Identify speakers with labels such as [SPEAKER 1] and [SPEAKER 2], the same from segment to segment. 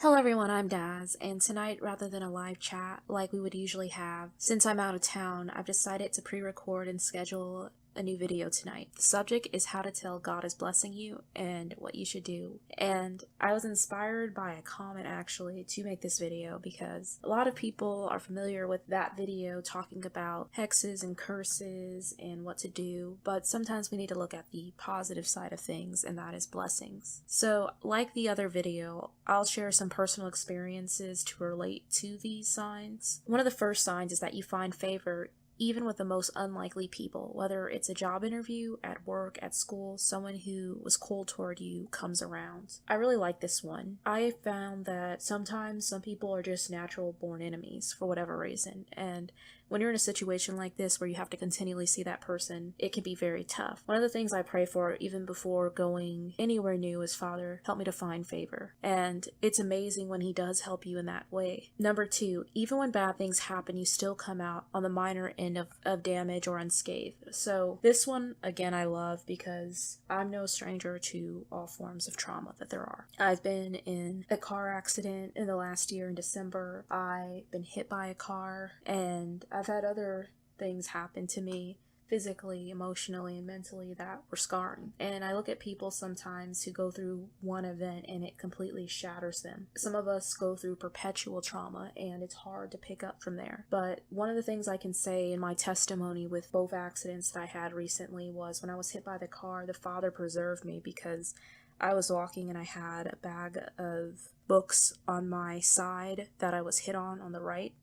[SPEAKER 1] Hello everyone, I'm Daz, and tonight, rather than a live chat like we would usually have, since I'm out of town, I've decided to pre-record and schedule a new video tonight. The subject is how to tell God is blessing you and what you should do. And I was inspired by a comment actually to make this video because a lot of people are familiar with that video talking about hexes and curses and what to do, but sometimes we need to look at the positive side of things, and that is blessings. So, like the other video, I'll share some personal experiences to relate to these signs. One of the first signs is that you find favor even with the most unlikely people, whether it's a job interview, at work, at school, someone who was cold toward you comes around. I really like this one. I found that sometimes some people are just natural born enemies for whatever reason, and when you're in a situation like this where you have to continually see that person, it can be very tough. One of the things I pray for even before going anywhere new is, Father, help me to find favor. And it's amazing when he does help you in that way. Number two, even when bad things happen, you still come out on the minor end of damage or unscathed. So this one, again, I love because I'm no stranger to all forms of trauma that there are. I've been in a car accident in the last year in December. I've been hit by a car, and I've had other things happen to me physically, emotionally, and mentally that were scarring. And I look at people sometimes who go through one event and it completely shatters them. Some of us go through perpetual trauma and it's hard to pick up from there. But one of the things I can say in my testimony with both accidents that I had recently was when I was hit by the car, the Father preserved me because I was walking and I had a bag of books on my side that I was hit on the right.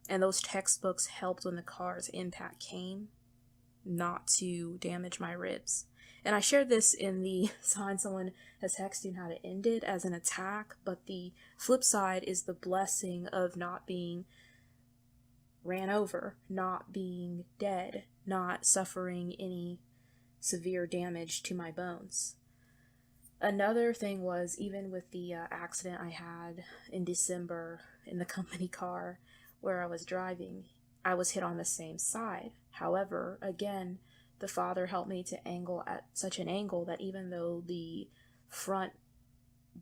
[SPEAKER 1] And those textbooks helped when the car's impact came not to damage my ribs. And I shared this in the sign someone has texted how to end it as an attack, but the flip side is the blessing of not being ran over, not being dead, not suffering any severe damage to my bones. Another thing was, even with the accident I had in December in the company car where I was driving, I was hit on the same side. However, again, the Father helped me to angle at such an angle that even though the front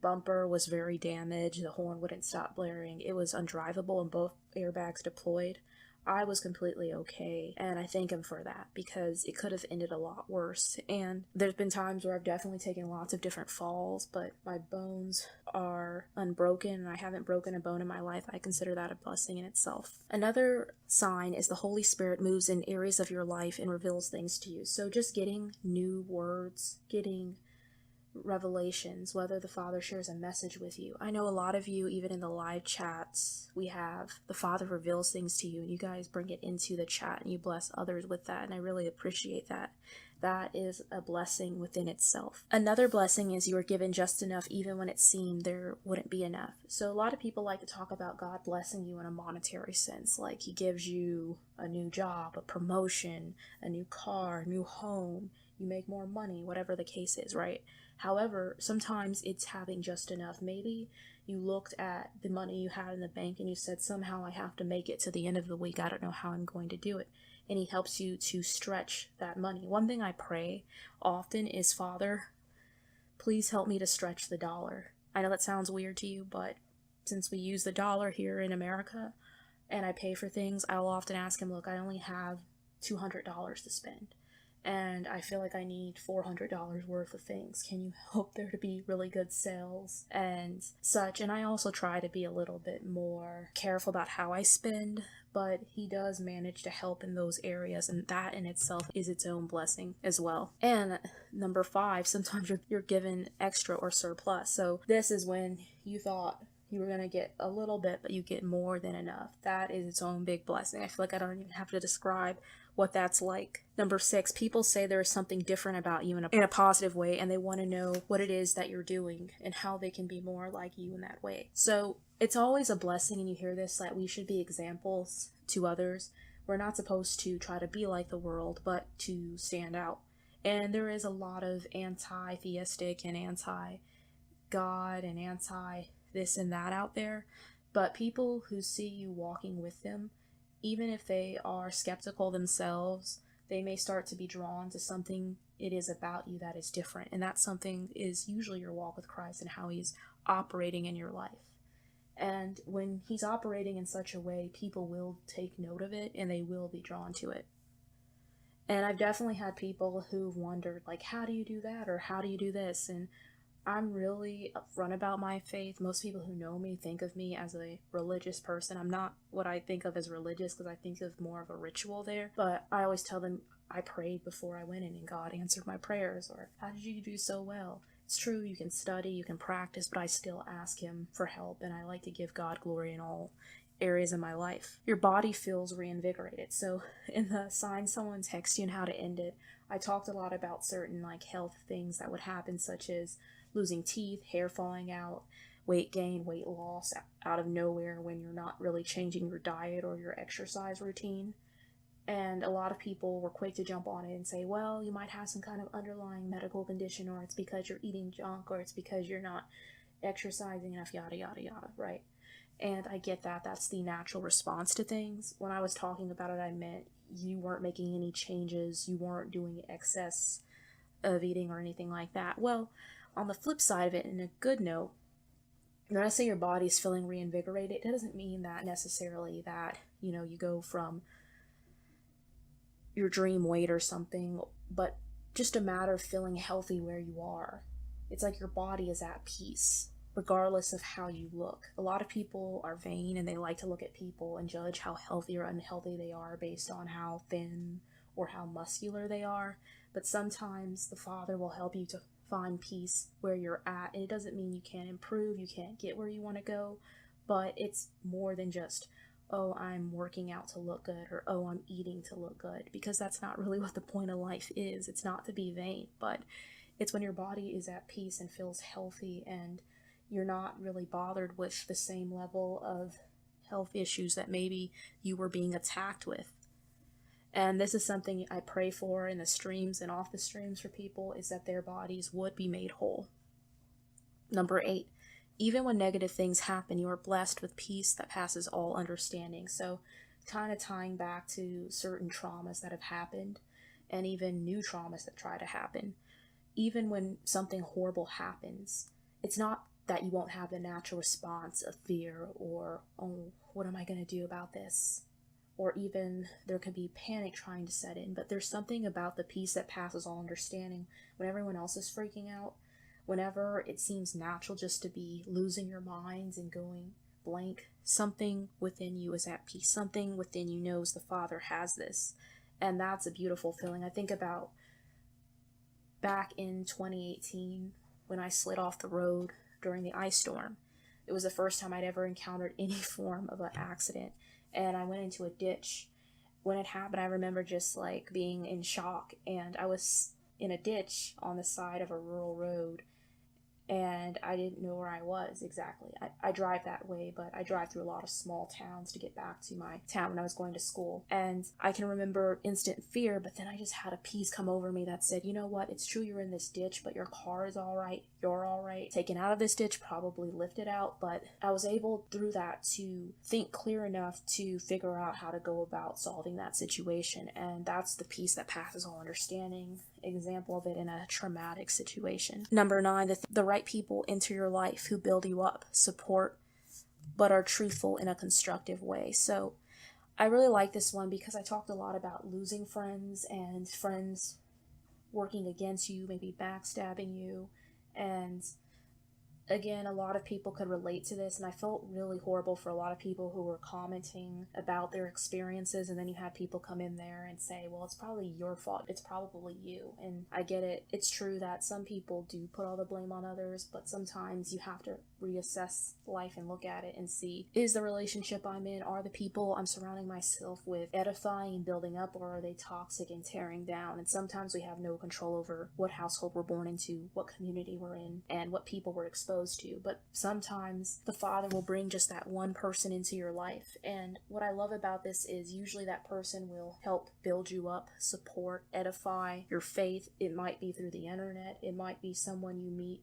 [SPEAKER 1] bumper was very damaged, the horn wouldn't stop blaring, it was undrivable and both airbags deployed, I was completely okay, and I thank him for that because it could have ended a lot worse. And there's been times where I've definitely taken lots of different falls, but my bones are unbroken and I haven't broken a bone in my life. I consider that a blessing in itself. Another sign is the Holy Spirit moves in areas of your life and reveals things to you. So just getting new words, getting revelations, whether the Father shares a message with you. I know a lot of you, even in the live chats we have, the Father reveals things to you and you guys bring it into the chat and you bless others with that, and I really appreciate that. That is a blessing within itself. Another blessing is you are given just enough even when it seemed there wouldn't be enough. So a lot of people like to talk about God blessing you in a monetary sense, like he gives you a new job, a promotion, a new car, new home, you make more money, whatever the case is, right? However, sometimes it's having just enough. Maybe you looked at the money you had in the bank and you said, somehow I have to make it to the end of the week. I don't know how I'm going to do it. And he helps you to stretch that money. One thing I pray often is, Father, please help me to stretch the dollar. I know that sounds weird to you, but since we use the dollar here in America and I pay for things, I'll often ask him, look, I only have $200 to spend, and I feel like I need $400 worth of things. Can you help there to be really good sales and such? And I also try to be a little bit more careful about how I spend, but he does manage to help in those areas, and that in itself is its own blessing as well. And number 5, sometimes you're given extra or surplus. So this is when you thought you were going to get a little bit, but you get more than enough. That is its own big blessing. I feel like I don't even have to describe what that's like. Number 6, people say there is something different about you in a positive way, and they want to know what it is that you're doing and how they can be more like you in that way. So it's always a blessing, and you hear this, that we should be examples to others. We're not supposed to try to be like the world, but to stand out. And there is a lot of anti-theistic and anti-God and anti-this and that out there, but people who see you walking with them, even if they are skeptical themselves, they may start to be drawn to something it is about you that is different. And that something is usually your walk with Christ and how he's operating in your life. And when he's operating in such a way, people will take note of it and they will be drawn to it. And I've definitely had people who've wondered, like, how do you do that? Or how do you do this? And I'm really upfront about my faith. Most people who know me think of me as a religious person. I'm not what I think of as religious because I think of more of a ritual there. But I always tell them I prayed before I went in and God answered my prayers. Or how did you do so well? It's true, you can study, you can practice, but I still ask Him for help. And I like to give God glory in all areas of my life. Your body feels reinvigorated. So in the sign someone texts you and how to end it, I talked a lot about certain like health things that would happen, such as losing teeth, hair falling out, weight gain, weight loss out of nowhere when you're not really changing your diet or your exercise routine. And a lot of people were quick to jump on it and say, well, you might have some kind of underlying medical condition, or it's because you're eating junk, or it's because you're not exercising enough, yada, yada, yada, right? And I get that. That's the natural response to things. When I was talking about it, I meant you weren't making any changes. You weren't doing excess of eating or anything like that. Well, on the flip side of it, in a good note, when I say your body's feeling reinvigorated, it doesn't mean that necessarily that, you go from your dream weight or something, but just a matter of feeling healthy where you are. It's like your body is at peace, regardless of how you look. A lot of people are vain and they like to look at people and judge how healthy or unhealthy they are based on how thin or how muscular they are. But sometimes the Father will help you to find peace where you're at. And it doesn't mean you can't improve, you can't get where you want to go, but it's more than just, oh, I'm working out to look good, or oh, I'm eating to look good, because that's not really what the point of life is. It's not to be vain, but it's when your body is at peace and feels healthy and you're not really bothered with the same level of health issues that maybe you were being attacked with. And this is something I pray for in the streams and off the streams for people, is that their bodies would be made whole. Number 8, even when negative things happen, you are blessed with peace that passes all understanding. So kind of tying back to certain traumas that have happened and even new traumas that try to happen. Even when something horrible happens, it's not that you won't have the natural response of fear or, oh, what am I going to do about this? Or even there could be panic trying to set in, but there's something about the peace that passes all understanding when everyone else is freaking out, whenever it seems natural just to be losing your minds and going blank. Something within you is at peace. Something within you knows the Father has this. And that's a beautiful feeling. I think about back in 2018 when I slid off the road during the ice storm. It was the first time I'd ever encountered any form of an accident, and I went into a ditch. When it happened, I remember just like being in shock, and I was in a ditch on the side of a rural road, and I didn't know where I was exactly. I drive that way, but I drive through a lot of small towns to get back to my town when I was going to school. And I can remember instant fear, but then I just had a peace come over me that said, you know what, it's true you're in this ditch, but your car is all right, you're all right. Taken out of this ditch, probably lifted out, but I was able through that to think clear enough to figure out how to go about solving that situation. And that's the peace that passes all understanding. Example of it in a traumatic situation. Number 9, the right people enter your life who build you up, support, but are truthful in a constructive way. So I really like this one because I talked a lot about losing friends and friends working against you, maybe backstabbing you. And again, a lot of people could relate to this, and I felt really horrible for a lot of people who were commenting about their experiences, and then you had people come in there and say, well, it's probably your fault, it's probably you. And I get it. It's true that some people do put all the blame on others, but sometimes you have to reassess life and look at it and see, is the relationship I'm in, are the people I'm surrounding myself with edifying and building up, or are they toxic and tearing down? And sometimes we have no control over what household we're born into, what community we're in, and what people we're exposed to. But sometimes the Father will bring just that one person into your life. And what I love about this is usually that person will help build you up, support, edify your faith. It might be through the internet. It might be someone you meet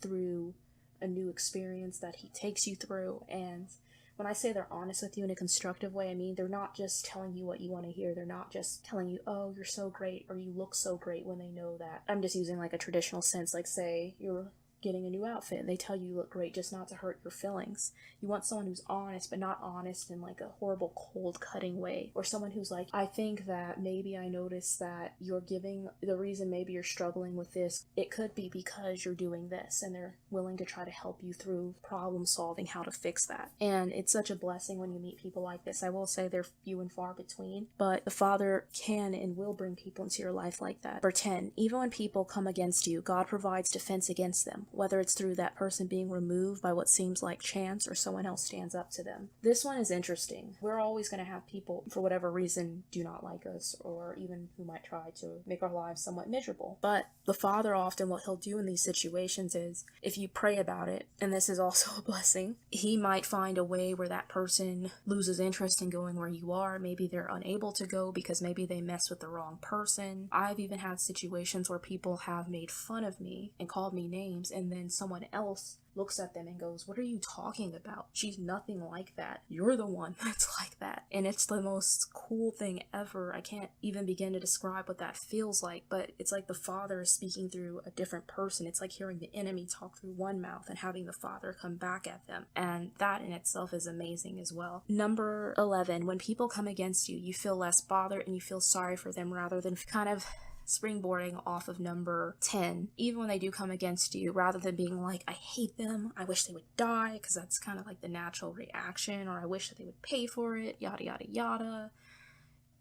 [SPEAKER 1] through a new experience that he takes you through. And when I say they're honest with you in a constructive way, I mean they're not just telling you what you want to hear. They're not just telling you, oh, you're so great, or you look so great, when they know that. I'm just using like a traditional sense, like say you're getting a new outfit. They tell you look great just not to hurt your feelings. You want someone who's honest, but not honest in like a horrible, cold, cutting way. Or someone who's like, I think that maybe I noticed that you're giving the reason maybe you're struggling with this. It could be because you're doing this, and they're willing to try to help you through problem solving, how to fix that. And it's such a blessing when you meet people like this. I will say they're few and far between, but the Father can and will bring people into your life like that. Number 10, even when people come against you, God provides defense against them, whether it's through that person being removed by what seems like chance or someone else stands up to them. This one is interesting. We're always going to have people, for whatever reason, do not like us, or even who might try to make our lives somewhat miserable. But the Father, often what he'll do in these situations is, if you pray about it, and this is also a blessing, he might find a way where that person loses interest in going where you are. Maybe they're unable to go because maybe they mess with the wrong person. I've even had situations where people have made fun of me and called me names, and then someone else looks at them and goes, what are you talking about? She's nothing like that. You're the one that's like that. And it's the most cool thing ever. I can't even begin to describe what that feels like, but it's like the Father is speaking through a different person. It's like hearing the enemy talk through one mouth and having the Father come back at them. And that in itself is amazing as well. Number 11, when people come against you, you feel less bothered and you feel sorry for them rather than kind of springboarding off of number 10, even when they do come against you, rather than being like, I hate them, I wish they would die, because that's kind of like the natural reaction, or I wish that they would pay for it, yada yada yada.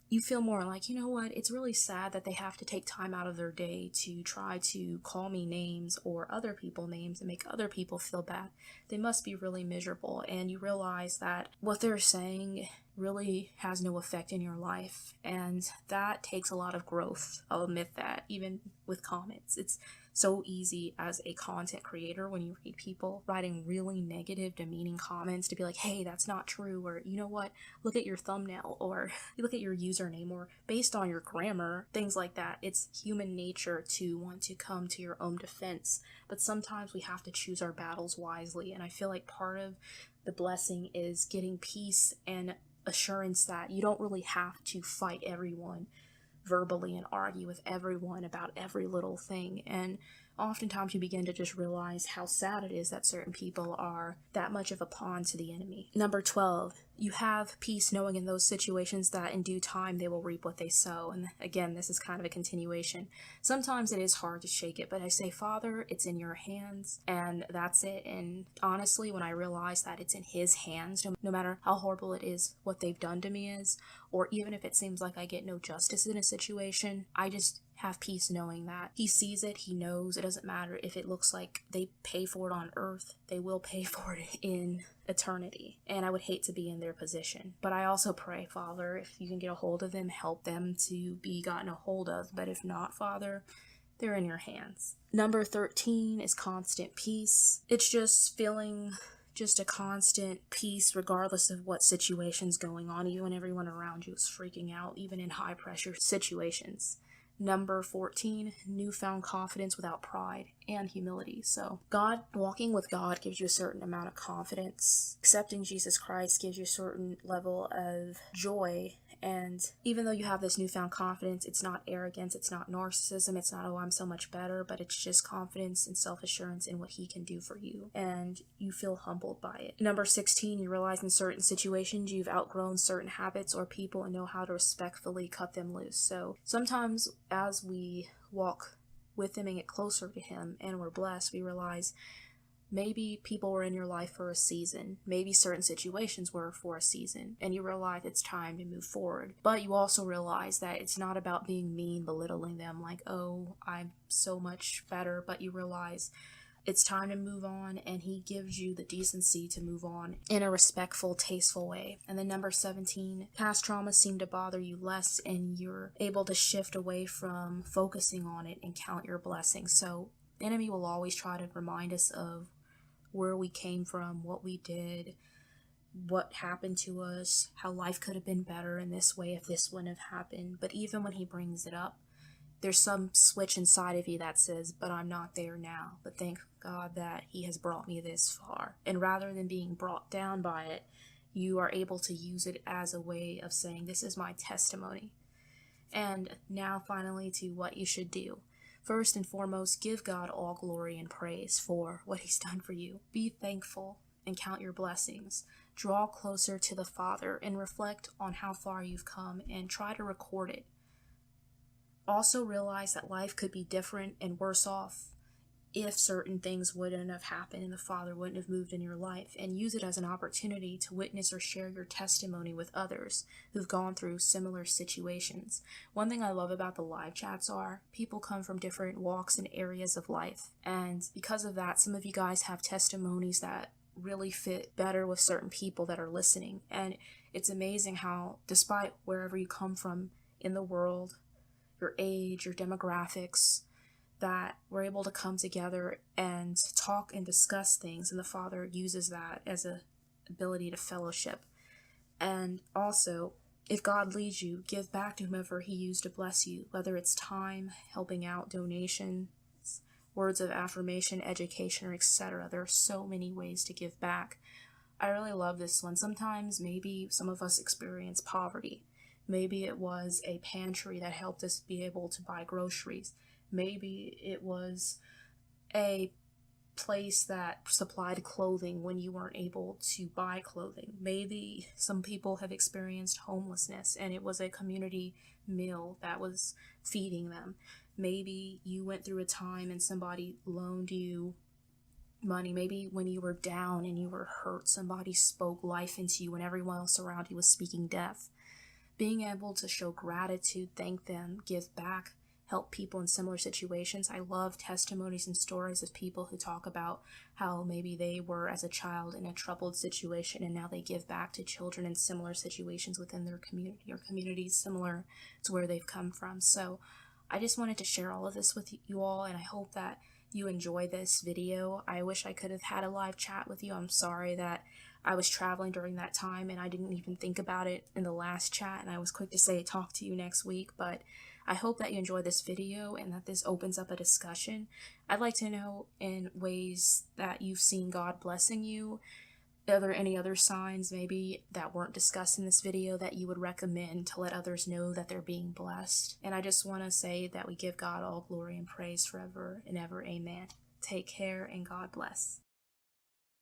[SPEAKER 1] You feel more like, you know what, it's really sad that they have to take time out of their day to try to call me names or other people names and make other people feel bad. They must be really miserable. And you realize that what they're saying really has no effect in your life, and that takes a lot of growth. I'll admit that. Even with comments, it's so easy as a content creator when you read people writing really negative, demeaning comments to be like, hey, that's not true, or you know what, look at your thumbnail, or you look at your username, or based on your grammar, things like that. It's human nature to want to come to your own defense, but sometimes we have to choose our battles wisely. And I feel like part of the blessing is getting peace and assurance that you don't really have to fight everyone verbally and argue with everyone about every little thing. And oftentimes you begin to just realize how sad it is that certain people are that much of a pawn to the enemy. Number 12, you have peace knowing in those situations that in due time they will reap what they sow. And again, this is kind of a continuation. Sometimes it is hard to shake it, but I say, Father, it's in your hands, and that's it. And honestly, when I realize that it's in his hands, no matter how horrible it is, what they've done to me is, or even if it seems like I get no justice in a situation, I just have peace knowing that he sees it, he knows. It doesn't matter if it looks like they pay for it on earth, they will pay for it in eternity. And I would hate to be in their position. But I also pray, Father, if you can get a hold of them, help them to be gotten a hold of. But if not, Father, they're in your hands. Number 13 is constant peace. It's just feeling just a constant peace regardless of what situation's going on, even when everyone around you is freaking out, even in high pressure situations. Number 14, newfound confidence without pride and humility. So walking with God gives you a certain amount of confidence. Accepting Jesus Christ gives you a certain level of joy. And even though you have this newfound confidence, it's not arrogance, it's not narcissism, it's not, oh, I'm so much better, but it's just confidence and self-assurance in what he can do for you. And you feel humbled by it. Number 16, you realize in certain situations you've outgrown certain habits or people and know how to respectfully cut them loose. So sometimes as we walk with him and get closer to him and we're blessed, we realize maybe people were in your life for a season. Maybe certain situations were for a season. And you realize it's time to move forward. But you also realize that it's not about being mean, belittling them, like, oh, I'm so much better. But you realize it's time to move on, and he gives you the decency to move on in a respectful, tasteful way. And then number 17, past traumas seem to bother you less, and you're able to shift away from focusing on it and count your blessings. So the enemy will always try to remind us of where we came from, what we did, what happened to us, how life could have been better in this way if this wouldn't have happened. But even when he brings it up, there's some switch inside of you that says, but I'm not there now. But thank God that he has brought me this far. And rather than being brought down by it, you are able to use it as a way of saying, this is my testimony. And now finally to what you should do. First and foremost, give God all glory and praise for what He's done for you. Be thankful and count your blessings. Draw closer to the Father and reflect on how far you've come and try to record it. Also realize that life could be different and worse off if certain things wouldn't have happened and the Father wouldn't have moved in your life, and use it as an opportunity to witness or share your testimony with others who've gone through similar situations. One thing I love about the live chats are people come from different walks and areas of life, and because of that, some of you guys have testimonies that really fit better with certain people that are listening. And it's amazing how, despite wherever you come from in the world, your age, your demographics, that we're able to come together and talk and discuss things, and the Father uses that as a ability to fellowship. And also, if God leads you, give back to whomever He used to bless you, whether it's time, helping out, donations, words of affirmation, education, or etc. There are so many ways to give back. I really love this one. Sometimes maybe some of us experience poverty. Maybe it was a pantry that helped us be able to buy groceries. Maybe it was a place that supplied clothing when you weren't able to buy clothing. Maybe some people have experienced homelessness and it was a community meal that was feeding them. Maybe you went through a time and somebody loaned you money. Maybe when you were down and you were hurt, somebody spoke life into you when everyone else around you was speaking death. Being able to show gratitude, thank them, give back, help people in similar situations. I love testimonies and stories of people who talk about how maybe they were as a child in a troubled situation and now they give back to children in similar situations within their community or communities similar to where they've come from. So I just wanted to share all of this with you all, and I hope that you enjoy this video. I wish I could have had a live chat with you. I'm sorry that I was traveling during that time and I didn't even think about it in the last chat, and I was quick to say talk to you next week, but I hope that you enjoy this video and that this opens up a discussion. I'd like to know in ways that you've seen God blessing you. Are there any other signs maybe that weren't discussed in this video that you would recommend to let others know that they're being blessed? And I just want to say that we give God all glory and praise forever and ever. Amen. Take care and God bless.